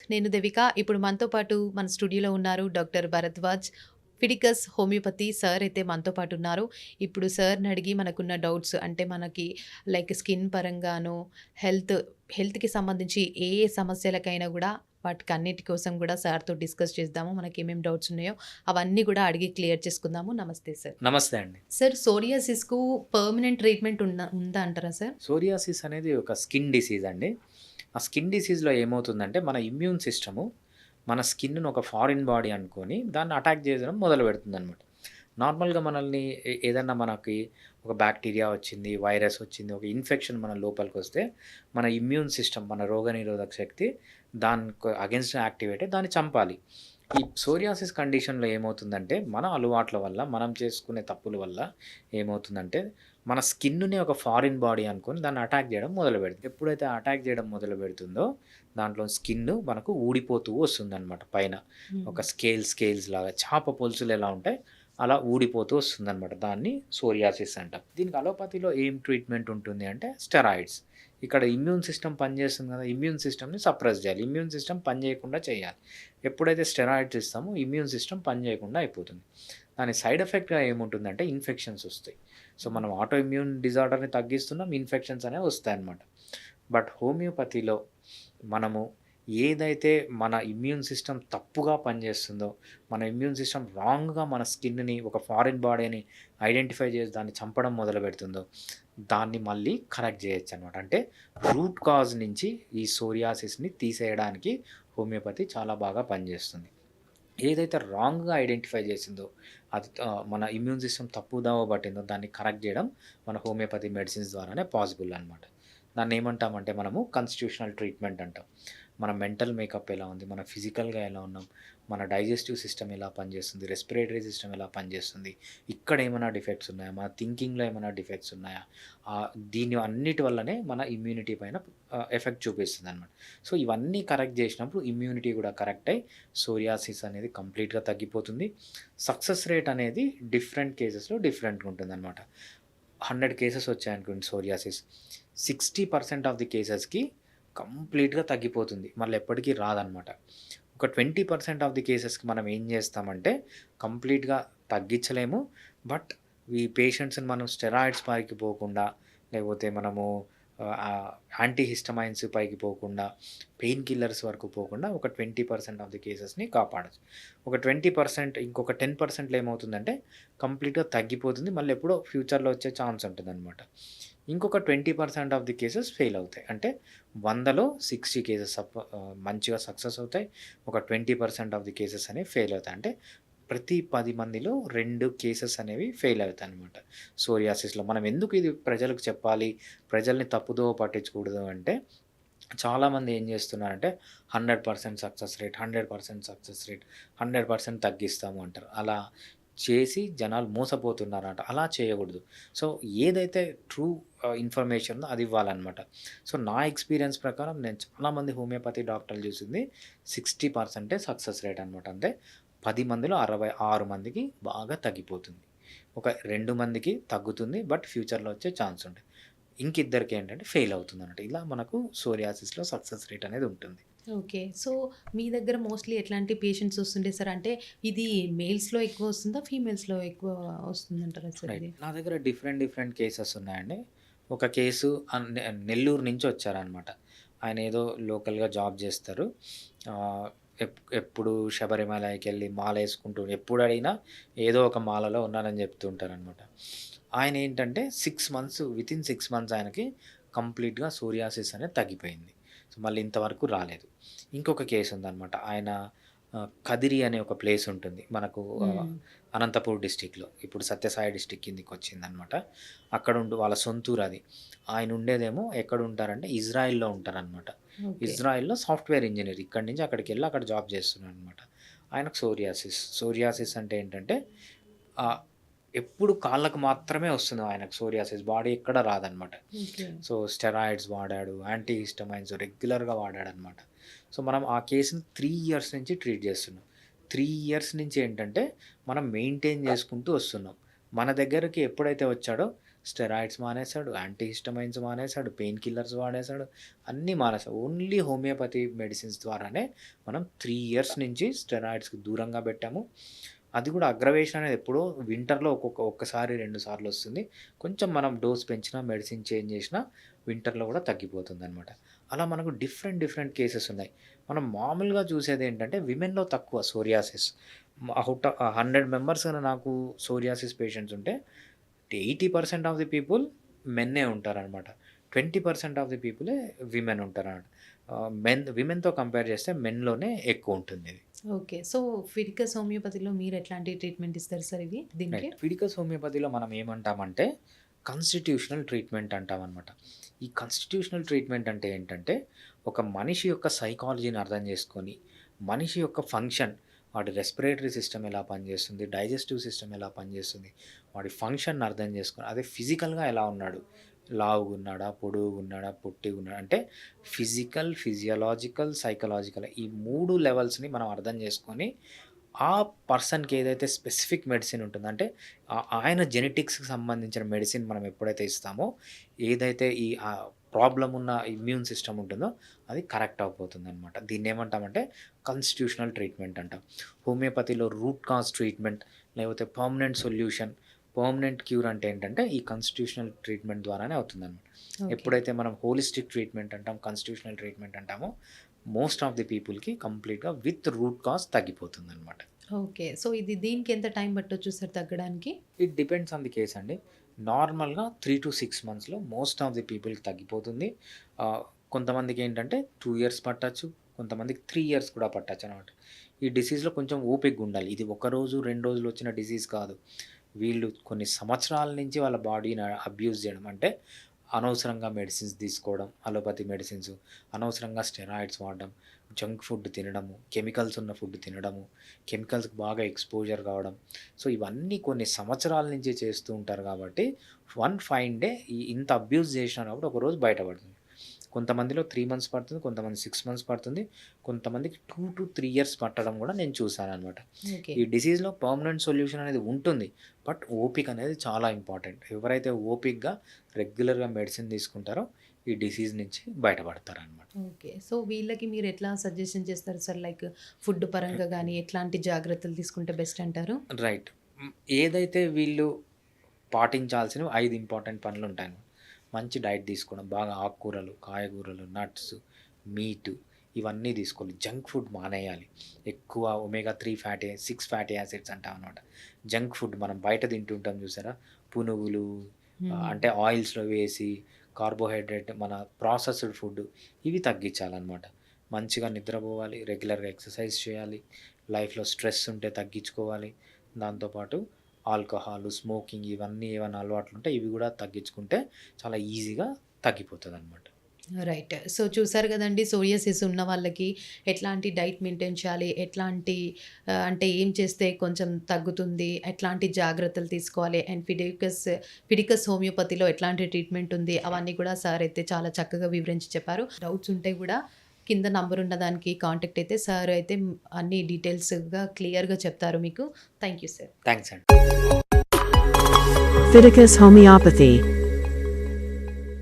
నేను దేవిక. ఇప్పుడు మనతో పాటు మన స్టూడియోలో ఉన్నారు doctor Bharadwaj. Fidicus homeopathy sir అయితే మనతో పాటు ఉన్నారు. ఇప్పుడు సార్‌ని అడిగి మనకున్న డౌట్స్ అంటే మనకి లైక్ స్కిన్ పరంగాను, హెల్త్ హెల్త్‌కి సంబంధించి ఏ ఏ సమస్యలకైనా గూడా వాటికన్నిటి కోసం గూడా సార్‌తో డిస్కస్ చేద్దాము. మనకేమేం డౌట్స్ ఉన్నాయో అవన్నీ గూడా అడిగి క్లియర్ చేసుకుందాము. నమస్తే సార్. నమస్తే అండి. సార్ సోరియాసిస్‌కు పర్మనెంట్ ట్రీట్మెంట్ ఉందా అంటారా సార్? సోరియాసిస్ అనేది ఒక స్కిన్ డిసీజ్ అండి. ఆ స్కిన్ డిసీజ్‌లో ఏమవుతుందంటే, మన ఇమ్యూన్ సిస్టము మన స్కిన్‌ను ఒక ఫారిన్ బాడీ అనుకోని దాన్ని అటాక్ చేయడం మొదలుపెడుతుందనమాట. నార్మల్‌గా మనల్ని ఏదన్నా మనకి ఒక బ్యాక్టీరియా వచ్చింది, వైరస్ వచ్చింది, ఒక ఇన్ఫెక్షన్ మన లోపలికొస్తే మన ఇమ్యూన్ సిస్టమ్, మన రోగనిరోధక శక్తి దానికి అగెన్స్ట్ యాక్టివేట్ అయ్యి దాన్ని చంపాలి. ఈ సోరియాసిస్ కండిషన్‌లో ఏమవుతుందంటే, మన అలవాట్ల వల్ల, మనం చేసుకునే తప్పుల వల్ల ఏమవుతుందంటే, మన స్కిన్‌ని ఒక ఫారిన్ బాడీ అనుకోని దాన్ని అటాక్ చేయడం మొదలుపెడుతుంది. ఎప్పుడైతే అటాక్ చేయడం మొదలుపెడుతుందో, దాంట్లో స్కిన్ మనకు ఊడిపోతూ వస్తుందనమాట పైన. హ్మ్. ఒక స్కేల్స్ లాగా చేప పొలుసులు ఎలా ఉంటాయి, అలా ఊడిపోతూ వస్తుందనమాట. దాన్ని సోరియాసిస్ అంటాం. దీనికి అలోపతిలో ఏం ట్రీట్మెంట్ ఉంటుంది అంటే స్టెరాయిడ్స్. ఇక్కడ ఇమ్యూన్ సిస్టమ్ పనిచేస్తుంది కదా! ఇమ్యూన్ సిస్టమ్‌ని సప్రెస్ చేయాలి. ఇమ్యూన్ సిస్టమ్ పని చేయకుండా చేయాలి. ఎప్పుడైతే స్టెరాయిడ్స్ ఇస్తామో ఇమ్యూన్ సిస్టమ్ పని చేయకుండా అయిపోతుంది. దాని సైడ్ ఎఫెక్ట్‌గా ఏముంటుందంటే ఇన్ఫెక్షన్స్ ఒస్తాయి. సో, మనం ఆటో ఇమ్యూన్ డిజార్డర్‌ని తగ్గిస్తున్నాం. ఇన్ఫెక్షన్స్ అనేవి వస్తాయన్నమాట. బట్ హోమియోపతిలో మనము ఏదైతే మన ఇమ్యూన్ సిస్టమ్ తప్పుగా పనిచేస్తుందో, మన ఇమ్యూన్ సిస్టమ్ రాంగ్‌గా మన స్కిన్‌ని ఒక ఫారిన్ బాడీని ఐడెంటిఫై చేసి దాన్ని చంపడం మొదలుపెడుతుందో, దాన్ని మళ్ళీ కరెక్ట్ చేయొచ్చనమాట. అంటే రూట్ కాజ్ నుంచి ఈ సోరియాసిస్‌ని తీసేయడానికి హోమియోపతి చాలా బాగా పనిచేస్తుంది. ఏదైతే రాంగ్‌గా ఐడెంటిఫై చేసిందో, అది మన ఇమ్యూన్ సిస్టమ్ తప్పుదోవ పట్టిందో దాన్ని కరెక్ట్ చేయడం మన హోమియోపతి మెడిసిన్స్ ద్వారానే పాసిబుల్ అనమాట. దాన్నేమంటామంటే మనము కాన్స్టిట్యూషనల్ ట్రీట్మెంట్ అంటాం. మన మెంటల్ మేకప్ ఎలా ఉంది, మన ఫిజికల్‌గా ఎలా ఉన్నాం, మన డైజెస్టివ్ సిస్టమ్ ఎలా పనిచేస్తుంది, రెస్పిరేటరీ సిస్టమ్ ఎలా పనిచేస్తుంది, ఇక్కడ ఏమైనా డిఫెక్ట్స్ ఉన్నాయా, మన థింకింగ్‌లో ఏమైనా డిఫెక్ట్స్ ఉన్నాయా, దీని అన్నిటి వల్లనే మన ఇమ్యూనిటీ పైన ఎఫెక్ట్ చూపిస్తుందనమాట. సో, ఇవన్నీ కరెక్ట్ చేసినప్పుడు ఇమ్యూనిటీ కూడా కరెక్ట్ అయ్యి సోరియాసిస్ అనేది కంప్లీట్‌గా తగ్గిపోతుంది. సక్సెస్ రేట్ అనేది డిఫరెంట్ కేసెస్‌లో డిఫరెంట్‌గా ఉంటుందనమాట. 100 కేసెస్ వచ్చాయనుకోండి సోరియాసిస్. 60% ఆఫ్ ది కేసెస్‌కి కంప్లీట్‌గా తగ్గిపోతుంది. మళ్ళీ ఎప్పటికి రాదనమాట. ఒక 20% ఆఫ్ ది కేసెస్‌కి మనం ఏం చేస్తామంటే కంప్లీట్‌గా తగ్గించలేము. బట్ ఈ పేషెంట్స్‌ని మనం స్టెరాయిడ్స్ పైకి పోకుండా, లేకపోతే మనము యాంటీ హిస్టమైన్స్ పైకి పోకుండా, పెయిన్ కిల్లర్స్ వరకు పోకుండా ఒక 20% ఆఫ్ ది కేసెస్‌ని కాపాడొచ్చు. ఒక 20% ఇంకొక 10%లో ఏమవుతుందంటే కంప్లీట్‌గా తగ్గిపోతుంది. మళ్ళీ ఎప్పుడో ఫ్యూచర్‌లో వచ్చే ఛాన్స్ ఉంటుందనమాట. ఇంకొక 20% ఆఫ్ ది కేసెస్ ఫెయిల్ అవుతాయి. అంటే 100లో 60 కేసెస్ మంచిగా సక్సెస్ అవుతాయి. ఒక 20% ఆఫ్ ది కేసెస్ అనేవి ఫెయిల్ అవుతాయి. అంటే ప్రతి 10 మందిలో 2 కేసెస్ అనేవి ఫెయిల్ అవుతాయన్నమాట సోరియాసిస్‌లో. మనం ఎందుకు ఇది ప్రజలకు చెప్పాలి, ప్రజల్ని తప్పుదోవ పట్టించకూడదు అంటే, చాలామంది ఏం చేస్తున్నారంటే 100% సక్సెస్ రేట్, 100% సక్సెస్ రేట్, 100% తగ్గిస్తాము అంటారు. అలా చేసి జనాలు మోసపోతున్నారట. అలా చేయకూడదు. సో, ఏదైతే ట్రూ ఇన్ఫర్మేషన్ ఉందో అది ఇవ్వాలనమాట. సో, నా ఎక్స్‌పీరియన్స్ ప్రకారం నేను చాలామంది హోమియోపతి డాక్టర్లు చూసింది 60% సక్సెస్ రేట్ అనమాట. అంటే 10 మందిలో 66 మందికి బాగా తగ్గిపోతుంది. ఒక 2 మందికి తగ్గుతుంది. బట్ ఫ్యూచర్‌లో వచ్చే ఛాన్స్ ఉంటది. ఇంకిద్దరికి ఏంటంటే ఫెయిల్ అవుతుందన్నమాట. ఇలా మనకు సోరియాసిస్‌లో సక్సెస్ రేట్ అనేది ఉంటుంది. ఓకే. సో, మీ దగ్గర మోస్ట్‌లీ ఎట్లాంటి పేషెంట్స్ వస్తుండే సార్? అంటే ఇది మేల్స్‌లో ఎక్కువ వస్తుందా? ఫీమేల్స్‌లో ఎక్కువ వస్తుందంటారా సార్ రైట్. ఇది? నా దగ్గర డిఫరెంట్ కేసెస్ ఉన్నాయండి. ఒక కేసు నెల్లూరు నుంచి వచ్చారనమాట. ఆయన ఏదో లోకల్‌గా జాబ్ జేస్తారు. ఆహ్, ఎప్పుడు శబరిమలైకెళ్ళి మాలేసుకుంటూ ఎప్పుడు అడిగినా ఏదో ఒక మాలలో ఉన్నానని చెప్తూ ఉంటారనమాట. ఆయనేంటంటే 6 మంత్స్ వితిన్ 6 మంత్స్ ఆయనకి కంప్లీట్‌గా సోరియాసిస్ అనేది తగ్గిపోయింది. సో, మళ్ళీ ఇంతవరకు రాలేదు. ఇంకొక కేస్ ఉందనమాట. ఆయన కదిరి అనే ఒక ప్లేస్ ఉంటుంది. మనకు హ్మ్. అనంతపూర్ డిస్ట్రిక్ట్‌లో. ఇప్పుడు సత్యసాయి డిస్ట్రిక్ట్ కిందకొచ్చిందనమాట. అక్కడుండు వాళ్ళ సొంతూరది. ఆయనుండేదేమో ఎక్కడుంటారంటే ఇజ్రాయెల్‌లో ఉంటారనమాట. ఓకే. ఇజ్రాయెల్‌లో సాఫ్ట్‌వేర్ ఇంజినీర్. ఇక్కడి నుంచి అక్కడికెళ్ళి అక్కడ జాబ్ చేస్తున్నాడనమాట. ఆయనకు సోరియాసిస్. సోరియాసిస్ అంటే ఏంటంటే ఆహ్, ఎప్పుడు కాళ్ళకి మాత్రమే వస్తుంది ఆయనకు సోరియాసిస్. బాడీ ఎక్కడ రాదనమాట. ఓకే. సో, స్టెరాయిడ్స్ వాడాడు, యాంటీ హిస్టమైన్స్ రెగ్యులర్‌గా వాడాడనమాట. సో, మనం ఆ కేస్‌ని 3 ఇయర్స్ నుంచి ట్రీట్ చేస్తున్నాం. 3 ఇయర్స్ నుంచి ఏంటంటే మనం మెయింటైన్ చేసుకుంటూ వస్తున్నాం. మన దగ్గరికి ఎప్పుడైతే వచ్చాడో స్టెరాయిడ్స్ మానేశాడు, యాంటీహిస్టమైన్స్ మానేశాడు, పెయిన్ కిల్లర్స్ వాడేశాడు, అన్నీ మానేశాడు. ఓన్లీ హోమియోపతి మెడిసిన్స్ ద్వారానే మనం 3 ఇయర్స్ నుంచి స్టెరాయిడ్స్‌కి దూరంగా పెట్టాము. అది కూడా అగ్రవేషన్ అనేది ఎప్పుడో వింటర్‌లో ఒక్కసారి, 2 సార్లు వస్తుంది. కొంచెం మనం డోస్ పెంచినా, మెడిసిన్ చేంజ్ చేసినా వింటర్‌లో కూడా తగ్గిపోతుందనమాట. అలా మనకు డిఫరెంట్ కేసెస్ ఉన్నాయి. మనం మామూలుగా చూసేదేంటంటే విమెన్‌లో తక్కువ సోరియాసిస్. ఔట్ ఆఫ్ 100 మెంబర్స్ నాకు సోరియాసిస్ పేషెంట్స్ ఉంటే 80% ఆఫ్ ది పీపుల్ మెన్నే ఉంటారనమాట. 20% ఆఫ్ ది పీపులే విమెన్ ఉంటారనమాట. విమెన్‌తో కంపేర్ చేస్తే మెన్‌లోనే ఎక్కువ ఉంటుంది ఇది. ఓకే. సో, ఫిడికస్ హోమియోపతిలో మీరు ఎట్లాంటి ట్రీట్మెంట్ ఇస్తారు సార్ దీనికి? రైట్. ఫిడికస్ హోమియోపతిలో మనం ఏమంటామంటే కాన్స్టిట్యూషనల్ ట్రీట్మెంట్ అంటామనమాట. ఈ కాన్స్టిట్యూషనల్ ట్రీట్మెంట్ అంటే ఏంటంటే, ఒక మనిషి యొక్క సైకాలజీని అర్థం చేసుకొని, మనిషి యొక్క ఫంక్షన్, వాడి రెస్పిరేటరీ సిస్టమ్ ఎలా పనిచేస్తుంది, డైజెస్టివ్ సిస్టమ్ ఎలా పనిచేస్తుంది, వాడి ఫంక్షన్‌ని అర్థం చేసుకొని, అదే ఫిజికల్‌గా ఎలా ఉన్నాడు, లావుగున్నాడా, పొడుగున్నాడా, పొట్టిగున్నాడా అంటే ఫిజికల్, ఫిజియోలాజికల్, సైకలాజికల్ ఈ 3 లెవెల్స్‌ని మనం అర్థం చేసుకొని, ఆ పర్సన్‌కి ఏదైతే స్పెసిఫిక్ మెడిసిన్ ఉంటుందో అంటే ఆయన జెనెటిక్స్‌కి సంబంధించిన మెడిసిన్ మనం ఎప్పుడైతే ఇస్తామో, ఏదైతే ఈ ప్రాబ్లమ్ ఉన్న ఇమ్యూన్ సిస్టమ్ ఉంటుందో అది కరెక్ట్ అయిపోతుందనమాట. దీన్నేమంటామంటే కాన్స్టిట్యూషనల్ ట్రీట్మెంట్ అంటాం. హోమియోపతిలో రూట్ కాజ్ ట్రీట్మెంట్ లేకపోతే పర్మనెంట్ సొల్యూషన్, పర్మనెంట్ క్యూర్ అంటే ఏంటంటే ఈ కాన్స్టిట్యూషనల్ ట్రీట్మెంట్ ద్వారానే అవుతుందనమాట. ఓకే. ఎప్పుడైతే మనం హోలిస్టిక్ ట్రీట్మెంట్ అంటాం, కాన్స్టిట్యూషనల్ ట్రీట్మెంట్ అంటామో మోస్ట్ ఆఫ్ ది పీపుల్‌కి కంప్లీట్‌గా విత్ రూట్ కాజ్ తగ్గిపోతుందనమాట. ఓకే. సో, దీనికి ఎంత టైం పట్టొచ్చు సార్ తగ్గడానికి? It depends on the case అండి. నార్మల్‌గా 3-6 మంత్స్‌లో మోస్ట్ ఆఫ్ ది పీపుల్‌కి తగ్గిపోతుంది. కొంతమందికి ఏంటంటే 2 ఇయర్స్ పట్టొచ్చు. కొంతమందికి 3 ఇయర్స్ కూడా పట్టొచ్చనమాట. ఈ డిసీజ్‌లో కొంచెం ఓపికగా ఉండాలి. ఇది ఒక రోజు, 2 రోజులు వచ్చిన డిసీజ్ కాదు. వీళ్ళు కొన్ని సంవత్సరాల నుంచి వాళ్ళ బాడీని అబ్యూజ్ చేయడం. అంటే అనవసరంగా మెడిసిన్స్ తీసుకోవడం, అలోపతి మెడిసిన్స్, అనవసరంగా స్టెరాయిడ్స్ వాడడం, జంక్ ఫుడ్ తినడము, కెమికల్స్ ఉన్న ఫుడ్ తినడము, కెమికల్స్‌కి బాగా ఎక్స్‌పోజర్ కావడం. సో, ఇవన్నీ కొన్ని సంవత్సరాల నుంచి చేస్తూ ఉంటారు కాబట్టి వన్ ఫైన్ డే ఇంత అబ్యూజ్ చేసినప్పుడు ఒకరోజు బయటపడుతుంది. కొంతమందిలో 3 మంత్స్ పడుతుంది, కొంతమంది 6 మంత్స్ పడుతుంది, కొంతమందికి 2-3 ఇయర్స్ పట్టడం కూడా నేను చూసాననమాట. ఓకే. ఈ డిసీజ్‌లో పర్మనెంట్ సొల్యూషన్ అనేది ఉంటుంది. బట్ ఓపిక అనేది చాలా ఇంపార్టెంట్. ఎవరైతే ఓపికగా రెగ్యులర్‌గా మెడిసిన్ తీసుకుంటారో ఈ డిసీజ్ నుంచి బయటపడతారనమాట. ఓకే. సో, వీళ్ళకి మీరు ఎట్లా సజెషన్ చేస్తారు సార్? లైక్ ఫుడ్ పరంగా గానీ ఎట్లాంటి జాగ్రత్తలు తీసుకుంటే బెస్ట్ అంటారు? రైట్. ఏదైతే వీళ్ళు పాటించాల్సినవి 5 ఇంపార్టెంట్ పనులుంటాయన్నమాట. మంచి డైట్ తీసుకోవడం, బాగా ఆకుకూరలు, కాయగూరలు, నట్స్, మీటు ఇవన్నీ తీసుకోవాలి. జంక్ ఫుడ్ మానేయాలి. ఎక్కువ ఒమేగా 3 6 ఫ్యాటీ యాసిడ్స్ అంటామనమాట. జంక్ ఫుడ్ మనం బయట తింటుంటాం చూసారా? పునుగులు అంటే ఆయిల్స్‌లో వేసి కార్బోహైడ్రేట్ మన ప్రాసెస్డ్ ఫుడ్ ఇవి తగ్గించాలన్నమాట. మంచిగా నిద్రపోవాలి, రెగ్యులర్‌గా ఎక్సర్సైజ్ చేయాలి, లైఫ్‌లో స్ట్రెస్ ఉంటే తగ్గించుకోవాలి. దాంతోపాటు ఆల్కహాల్, స్మోకింగ్ ఇవన్నీ ఏమైనా అలవాట్లుంటే ఇవి కూడా తగ్గించుకుంటే చాలా ఈజీగా తగ్గిపోతుందన్నమాట. రైట్. సో, చూసారు కదండీ సోరియాసిస్ ఉన్న వాళ్ళకి ఎట్లాంటి డైట్ మెయింటైన్ చేయాలి, ఎట్లాంటి అంటే ఏం చేస్తే కొంచెం తగ్గుతుంది, ఎట్లాంటి జాగ్రత్తలు తీసుకోవాలి అండ్ ఫిడికస్ హోమియోపతిలో ఎట్లాంటి ట్రీట్మెంట్ ఉంది అవన్నీ కూడా సార్ అయితే చాలా చక్కగా వివరించి చెప్పారు. డౌట్స్ ఉంటే కూడా కింద నంబర్ ఉన్న దానికి కాంటాక్ట్ అయితే సార్ అయితే అన్ని డీటెయిల్స్‌గా క్లియర్‌గా చెప్తారు మీకు. Thank you sir. థ్యాంక్స్ అండి. Fiticus Homeopathy